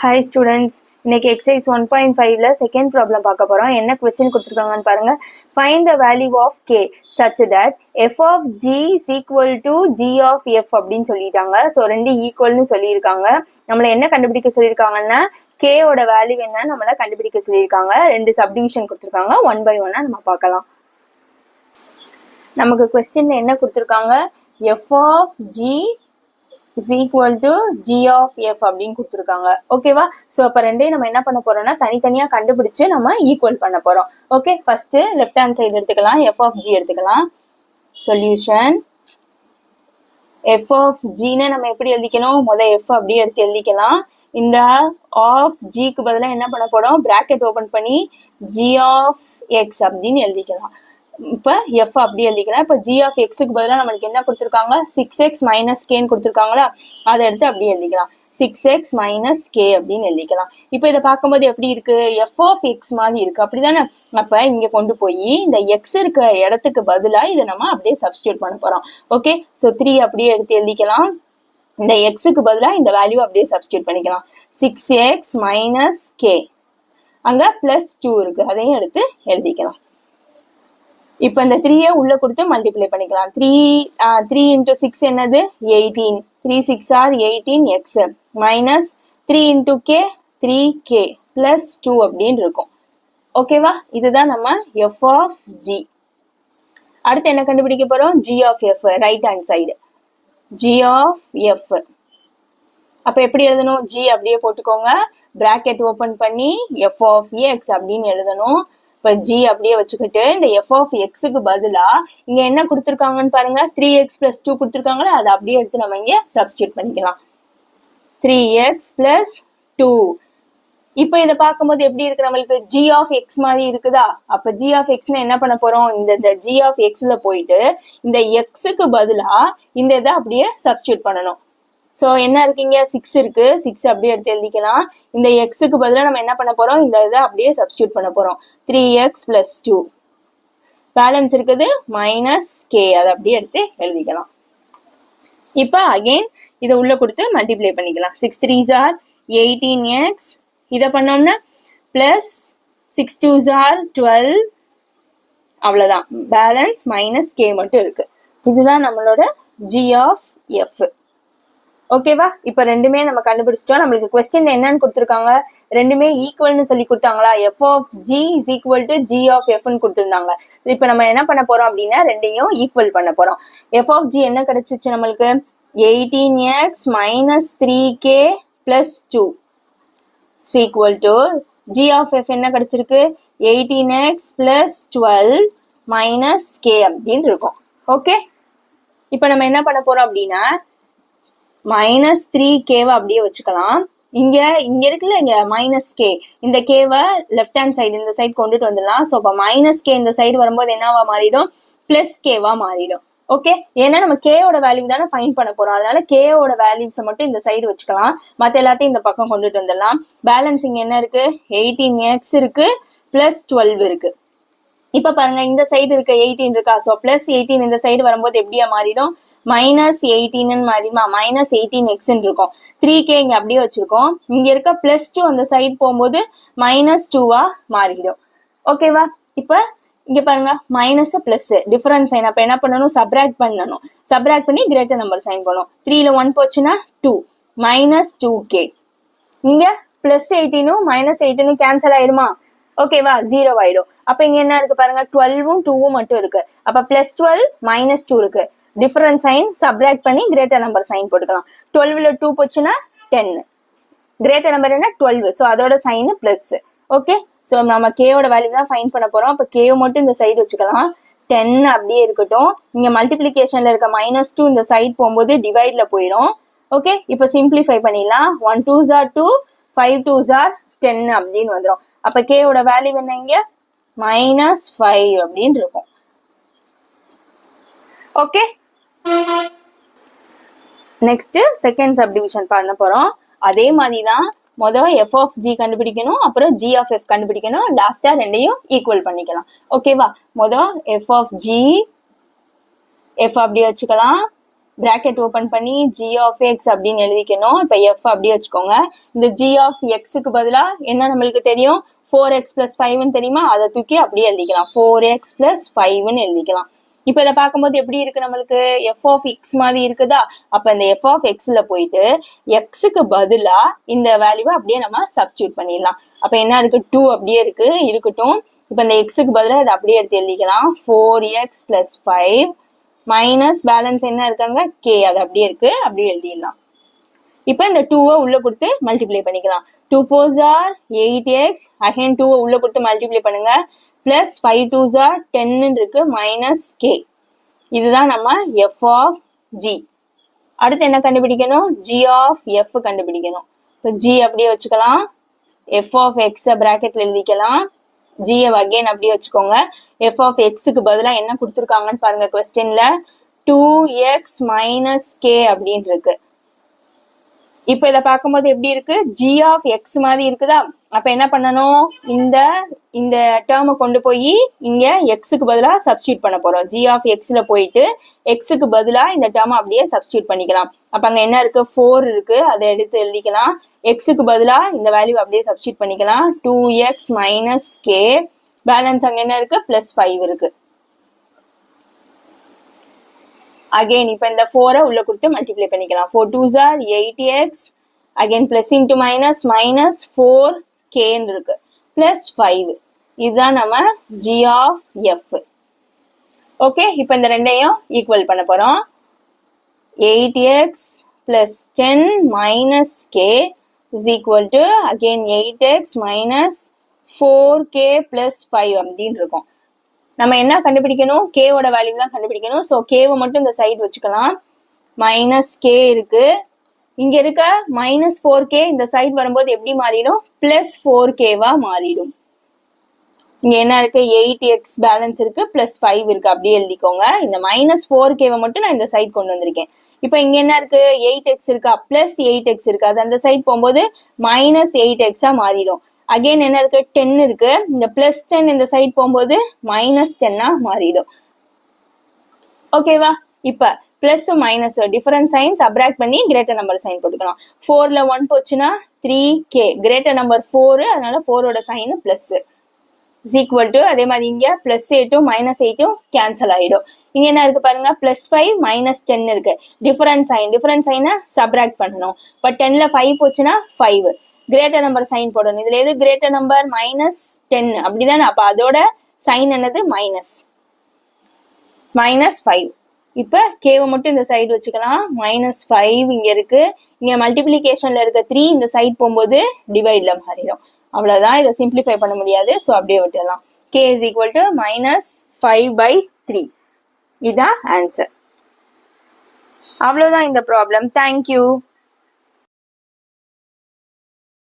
Hi students, இன்னைக்கு exercise 1.5ல second problem பார்க்க போறோம். என்ன question கொடுத்திருக்காங்கன்னு பாருங்க. Find the value of k such that f of g is equal to g of f அப்படின்னு சொல்லிட்டாங்க. So ரெண்டு ஈக்குவல்னு சொல்லியிருக்காங்க. நம்மளை என்ன கண்டுபிடிக்க சொல்லியிருக்காங்கன்னா k ஓட வேல்யூ என்ன நம்மளை கண்டுபிடிக்க சொல்லியிருக்காங்க. ரெண்டு சப்டிவிஷன் கொடுத்திருக்காங்க. 1 by 1 நம்ம பார்க்கலாம். நமக்கு கொஸ்டின்ல என்ன கொடுத்திருக்காங்க, f of g is equal to g of f அப்படின்னு கொடுத்துருக்காங்க. ஓகேவா? ஸோ அப்போ ரெண்டையும் நம்ம என்ன பண்ண போறோம்னா தனித்தனியாக கண்டுபிடிச்சு நம்ம ஈக்குவல் பண்ண போறோம். Okay, first left hand side எடுத்துக்கலாம், f of g எடுத்துக்கலாம். சொல்யூஷன் f of g ன்னு நம்ம எப்படி எழுதிக்கணும், முதல் f அப்படியே எடுத்து எழுதிக்கலாம். இந்த of g க்கு பதிலாக என்ன பண்ண போறோம், பிராக்கெட் ஓபன் பண்ணி g of x அப்படின்னு எழுதிக்கலாம். இப்போ f அப்படி எழுதிக்கலாம். இப்போ g of x க்கு பதிலாக நம்மளுக்கு என்ன கொடுத்துருக்காங்க, 6x minus k கொடுத்துருக்காங்களா, அதை எடுத்து அப்படியே எழுதிக்கலாம். 6x minus k அப்படின்னு எழுதிக்கலாம். இப்போ இதை பார்க்கும்போது எப்படி இருக்கு, f of x மாதிரி இருக்கு, அப்படிதானே? அப்ப இங்க கொண்டு போய் இந்த x இருக்க இடத்துக்கு பதிலா இதை நம்ம அப்படியே சப்ஸ்டியூட் பண்ண போறோம். ஓகே, ஸோ 3 அப்படியே எடுத்து எழுதிக்கலாம். இந்த எக்ஸுக்கு பதிலாக இந்த வேல்யூ அப்படியே சப்ஸ்டியூட் பண்ணிக்கலாம். 6x minus k, அங்க +2 இருக்கு, அதையும் எடுத்து எழுதிக்கலாம். இப்போ இந்த 3 உள்ள கொடுத்து மல்டிப்ளை பண்ணிக்கலாம். 3 into 6 என்னது, 18. 3 6 are 18x minus 3 into k 3k plus 2 அப்படின்னு இருக்கும். ஓகேவா? இதுதான் நம்ம f of g. அடுத்து என்ன கண்டுபிடிக்க போறோம், g of f, right hand side g of f. அப்ப எப்படி எழுதணும், g அப்படியே போட்டுக்கோங்க, பிராக்கெட் ஓபன் பண்ணி f of x அப்படின்னு எழுதணும். இப்போ g அப்படியே வச்சுக்கிட்டு இந்த f of x க்கு பதிலா இங்க என்ன கொடுத்துருக்காங்கன்னு பாருங்க, 3x plus 2 கொடுத்துருக்காங்களா, அதை அப்படியே எடுத்து நம்ம இங்க சப்ஸ்டியூட் பண்ணிக்கலாம். 3x plus 2. இப்போ இதை பார்க்கும்போது எப்படி இருக்கு, நம்மளுக்கு g of x மாதிரி இருக்குதா? அப்ப g of x என்ன பண்ண போறோம், இந்த g of x ல போயிட்டு இந்த x க்கு பதிலா இந்த இதை அப்படியே சப்ஸ்டியூட் பண்ணணும். ஸோ என்ன இருக்குங்க, 6 இருக்கு, 6 அப்படியே எடுத்து எழுதிக்கலாம். இந்த எக்ஸுக்கு பதிலாக நம்ம என்ன பண்ண போறோம், இந்த இதை அப்படியே சப்ஸ்டியூட் பண்ண போறோம். 3x plus 2, பேலன்ஸ் இருக்குது -k, அதை அப்படியே எடுத்து எழுதிக்கலாம். இப்போ அகெயின் இதை உள்ள கொடுத்து மல்டிப்ளை பண்ணிக்கலாம். 6 3s are 18x, இதை பண்ணோம்னா பிளஸ் 6 2s are 12, அவ்வளோதான், பேலன்ஸ் -k மட்டும் இருக்கு. இதுதான் நம்மளோட g of f. ஓகேவா? இப்போ ரெண்டுமே நம்ம கண்டுபிடிச்சிட்டோம். நம்மளுக்கு கொஸ்டின் என்னன்னு கொடுத்துருக்காங்க, ரெண்டுமே ஈக்குவல்னு சொல்லி கொடுத்தாங்களா, f of g is equal to g of f ன்னு கொடுத்துருந்தாங்க. இப்போ நம்ம என்ன பண்ண போறோம் அப்படின்னா ரெண்டையும் ஈக்குவல் பண்ண போறோம். f of g என்ன கிடைச்சிச்சு நம்மளுக்கு, 18x minus 3k plus 2 is equal to g of f என்ன கிடைச்சிருக்கு, 18x plus 12 minus k அப்படின்னு இருக்கும். ஓகே, இப்போ நம்ம என்ன பண்ண போறோம் அப்படின்னா -3kவை அப்படியே வச்சுக்கலாம். இங்க இருக்குல்ல, இங்க -k, இந்த கேவை லெஃப்ட் ஹேண்ட் சைடு இந்த சைடு கொண்டுட்டு வந்துடலாம். ஸோ இப்போ -k இந்த சைடு வரும்போது என்னவா மாறிடும், +kவா மாறிடும். ஓகே, ஏன்னா நம்ம கேவோட வேல்யூ தானே ஃபைண்ட் பண்ண போறோம், அதனால கேவோட வேல்யூஸை மட்டும் இந்த சைடு வச்சுக்கலாம், மற்ற எல்லாத்தையும் இந்த பக்கம் கொண்டுட்டு வந்துடலாம். பேலன்ஸ் இங்க என்ன இருக்கு, 18x இருக்கு, +12 இருக்கு. இப்ப பாருங்க, இந்த சைடு இருக்க 18 இருக்கா, ஸோ +18 இந்த சைடு வரும்போது எப்படியா மாறிடும், -18 மாறிடுமா, -18x இருக்கும். 3k இங்க அப்படியே வச்சிருக்கோம், இங்க இருக்க +2 அந்த சைடு போகும்போது -2வா மாறிடும். ஓகேவா? இப்ப இங்க பாருங்க, மைனஸ் பிளஸ் டிஃபரன்ஸ் சைன், அப்ப என்ன பண்ணணும், சப்ராக்ட் பண்ணணும். சப்ராக்ட் பண்ணி கிரேட்டர் நம்பர் சைன் பண்ணும். 3ல 1 போச்சுன்னா 2, -2k. இங்க +18ம் -18ம் கேன்சல் ஆயிடுமா, ஓகேவா, 0 ஆயிடும். அப்ப இங்க என்ன இருக்கு பாருங்க, 12ம் 2ம் மட்டும் இருக்கு. அப்ப +12 -2 இருக்கு, டிஃபரன்ஸ் சைன் சப்ராக்ட் பண்ணி கிரேட்டர் நம்பர் சைன் போட்டுக்கலாம். 12ல 2 போச்சுன்னா 10, கிரேட்டர் நம்பர் என்ன 12, ஸோ அதோட சைன் பிளஸ். ஓகே, ஸோ நம்ம கேவோட வேல்யூ தான் ஃபைண்ட் பண்ண போறோம். அப்ப கேவ் மட்டும் இந்த சைடு வச்சுக்கலாம், 10 அப்படியே இருக்கட்டும். இங்க மல்டிபிளிகேஷன்ல இருக்க -2 இந்த சைடு போகும்போது டிவைட்ல போயிடும். ஓகே, இப்போ சிம்பிளிஃபை பண்ணிடலாம். 1 2s are 2, 5 2s are 10 அப்படின்னு வந்துடும். அப்ப கேவோட வேல்யூ என்ன, இங்க -5 அப்படின்னு இருக்கும். ஓகே, நெக்ஸ்ட் செகண்ட் சப்டிவிஷன் பண்ண போறோம். அதே மாதிரிதான் முதல் f of g கண்டுபிடிக்கணும், அப்புறம் g of f கண்டுபிடிக்கணும், லாஸ்டா ரெண்டையும் ஈக்குவல் பண்ணிக்கலாம். ஓகேவா? முதல் f of g, f அப்படி வச்சுக்கலாம், bracket ஓபன் பண்ணி g of x அப்படின்னு எழுதிக்கணும். இப்ப f அப்படியே வச்சுக்கோங்க. இந்த g of xக்கு பதிலா என்ன நம்மளுக்கு தெரியும், 4x plus 5ன்னு தெரியுமா, அதை தூக்கி அப்படியே எழுதிக்கலாம். 4x plus 5ன்னு எழுதிக்கலாம். இப்ப இதை பார்க்கும்போது எப்படி இருக்கு நம்மளுக்கு, f of x மாதிரி இருக்குதா. அப்ப இந்த f of xல போயிட்டு xக்கு பதிலா இந்த வேல்யூவை அப்படியே நம்ம சப்ஸ்டியூட் பண்ணிடலாம். அப்ப என்ன இருக்கு, 2 அப்படியே இருக்கு, இருக்கட்டும். இப்ப இந்த xக்கு பதிலா இதை அப்படியே எடுத்து எழுதிக்கலாம். 4x plus 5 மைனஸ் பேலன்ஸ் என்ன இருக்காங்க, k, அது அப்படியே இருக்கு, அப்படியே எழுதிடலாம். இப்ப இந்த 2-வை உள்ள கொடுத்து மல்டிப்ளை பண்ணிக்கலாம். 2 4s are 8x, அகைன் 2-வை உள்ள கொடுத்து மல்டிப்ளை பண்ணுங்க. பிளஸ் 5 2s are 10 இருக்கு, மைனஸ் k. இதுதான் நம்ம f of g. அடுத்து என்ன கண்டுபிடிக்கணும், g of f கண்டுபிடிக்கணும். இப்போ g அப்படியே வச்சுக்கலாம். f of x பிராக்கெட்ல எழுதிக்கலாம். g அகைன் அப்படியே வச்சுக்கோங்க. f of xக்கு பதிலா என்ன கொடுத்துருக்காங்கன்னு பாருங்க கொஸ்டின்ல, 2x minus k அப்படின்னு இருக்கு. இப்ப இதை பார்க்கும்போது எப்படி இருக்கு, g of x மாதிரி இருக்குதா. அப்ப என்ன பண்ணணும், இந்த டேர்மை கொண்டு போய் இங்க xக்கு பதிலா சப்ஸ்டியூட் பண்ண போறோம். g of xல போயிட்டு xக்கு பதிலா இந்த டேர்மை அப்படியே சப்ஸ்டியூட் பண்ணிக்கலாம். அப்ப அங்க என்ன இருக்கு, 4 இருக்கு, அதை எடுத்து எழுதிக்கலாம். xக்கு பதிலா இந்த வேல்யூ அப்படியே சப்ஸ்டியூட் பண்ணிக்கலாம். 2x minus k, பேலன்ஸ் அங்க என்ன இருக்கு, பிளஸ் 5 இருக்கு. அகைன் இப்ப இந்த 4-ஐ உள்ள கொடுத்து மல்டிப்ளை பண்ணிக்கலாம். 4 2s are 8x, again plus into minus, minus 4k இருக்கு, பிளஸ் 5. இதுதான் நம்ம g of f. ஓகே, இப்ப இந்த ரெண்டையும் ஈக்குவல் பண்ண போறோம். 8x plus 10 minus k is equal to again 8x minus 4k plus 5 அப்படின்னு இருக்கும். நம்ம என்ன கண்டுபிடிக்கணும், k ஓட வேல்யூ தான் கண்டுபிடிக்கணும். ஸோ கேவை மட்டும் இந்த சைடு வச்சுக்கலாம். மைனஸ் k இருக்கு, இங்க இருக்க மைனஸ் 4k இந்த சைடு வரும்போது எப்படி மாறிடும், பிளஸ் 4k-வா மாறிடும். இங்க என்ன இருக்கு, 8x பேலன்ஸ் இருக்கு, பிளஸ் 5 இருக்கு, அப்படியே எழுதிக்கோங்க. இந்த மைனஸ் 4k-வை மட்டும் நான் இந்த சைடு கொண்டு வந்திருக்கேன். இப்ப இங்க என்ன இருக்கு, 8x இருக்கா, பிளஸ் 8x இருக்கு, அது அந்த சைடு போகும்போது மைனஸ் 8x-ஆ மாறிடும். அகைன் என்ன இருக்கு, 10 இருக்கு, இந்த பிளஸ் 10 இந்த சைடு போகும்போது மைனஸ் 10-ஆ மாறிடும். ஓகேவா, இப்ப plus minus difference sign subtract பண்ணி கிரேட்டர் நம்பர் சைன் போட்டுக்கலாம். 4ல 1 போச்சுன்னா 3k, கிரேட்டர் நம்பர் 4, அதனால 4ஓட sign plus is equal to, அதே மாதிரி இங்க பிளஸ் 8 மைனஸ் 8 கேன்சல் ஆயிடும். இங்க என்ன இருக்கு பாருங்க, பிளஸ் 5 மைனஸ் 10 இருக்கு, டிஃபரன்ஸ் சைனை சப்ராக்ட் பண்ணணும். பட் 10ல 5 போச்சுன்னா 5, கிரேட்டர் நம்பர் சைன் போடணும். இதுல எது கிரேட்டர் நம்பர், மைனஸ் 10 அப்படிதானே. அப்ப அதோட சைன் என்னது, மைனஸ் 5. இப்ப கேவை மட்டும் இந்த சைடு வச்சுக்கலாம். மைனஸ் 5 இங்க இருக்கு, இங்க மல்டிபிளிகேஷன்ல இருக்க 3 இந்த சைடு போகும்போது டிவைட்ல மாறிடும். அவ்வளவுதான், இதை சிம்பிளிஃபை பண்ண முடியாது, ஸோ அப்படியே விட்டுடலாம். k is equal to minus 5/3. இதான் ஆன்சர். அவ்வளவுதான் இந்த ப்ராப்ளம். தேங்க்யூ.